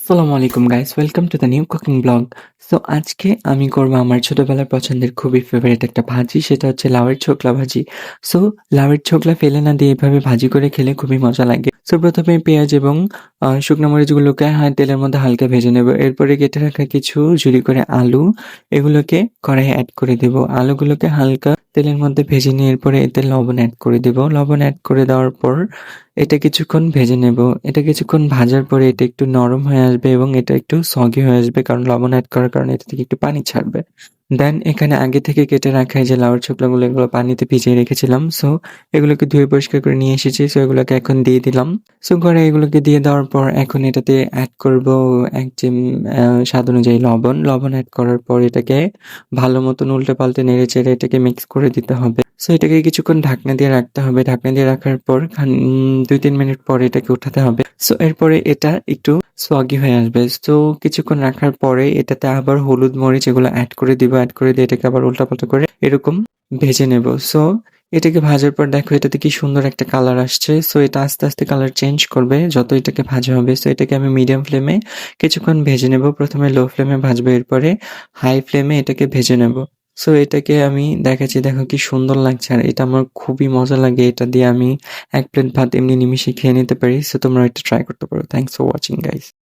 আসসালামু আলাইকুম guys, welcome to the new cooking blog. So আজকে আমি করব আমার ছোটবেলার পছন্দের খুবই ফেভারিট একটা ভাজি, সেটা হচ্ছে লাউয়ের ছোকলা ভাজি। সো লাউয়ের ছোকলা ফেলে না দিয়ে এভাবে ভাজি করে খেলে খুবই মজা লাগে। সো প্রথমে পেঁয়াজ এবং শুকনো মরিচগুলোকে তেলের মধ্যে হালকা ভেজে নেব। এরপরে কেটে রাখা কিছু ঝুরি করে আলু, এগুলোকে কড়াইয়ে অ্যাড করে দেব। আলুগুলোকে হালকা তেলের মধ্যে ভেজে নিয়ে এরপরে এতে লবণ অ্যাড করে দেব। লবণ অ্যাড করে দেওয়ার পর এটা কিছুক্ষণ ভেজে নেব। এটা কিছুক্ষণ ভাজার পরে এটা একটু নরম হয়ে আসবে এবং এটা একটু সগি হয়ে আসবে, কারণ লবণ এড করার কারণে এটা থেকে একটু পানি ছাড়বে। দেন এখানে আগে থেকে কেটে রাখা এই যে লাউয়ের ছোকলাগুলো, এগুলো পানিতে ভিজিয়ে রেখেছিলাম। সো এগুলোকে ধুয়ে পরিষ্কার করে নিয়ে এসেছি। সো এগুলোকে এখন দিয়ে দিলাম। সো ঘরে এগুলোকে দিয়ে দেওয়ার পর এখন এটাতে অ্যাড করব এক স্বাদ অনুযায়ী লবণ। লবণ অ্যাড করার পর এটাকে ভালো মতন উল্টে পাল্টে নেড়ে চেড়ে এটাকে মিক্স করে দিতে হবে। সো এটাকে কিছুক্ষণ ঢাকনা দিয়ে রাখতে হবে। ঢাকনা দিয়ে রাখার পর ২-৩ মিনিট পর এটাকে উঠাতে হবে। সো এরপরে এটা একটু সগি হয়ে আসবে। সো কিছুক্ষণ রাখার পরে এটাতে আবার হলুদ, মরিচ এগুলো এড করে দিব। এড করে দিয়ে এটাকে আবার উল্টাপাল্টা করে এরকম ভেজে নেব। সো এটাকে ভাজার পর দেখো এটাতে কি সুন্দর একটা কালার আসছে। সো এটা আস্তে, আস্তে কালার চেঞ্জ করবে যত এটাকে ভাজা হবে। সো এটাকে আমি মিডিয়াম ফ্লেমে কিছুক্ষণ ভেজে নেব। প্রথমে লো ফ্লেমে ভাজবো, এরপরে হাই ফ্লেমে এটাকে ভেজে নেব। সো এটাকে আমি দেখাচ্ছি, দেখো কি সুন্দর লাগছে। আর এটা আমার খুবই মজা লাগে। এটা দিয়ে আমি ১ প্লেট ভাত এমনি নিমিষে খেয়ে নিতে পারি। সো তোমরাও এটা ট্রাই করতে পারো। Thanks for watching guys.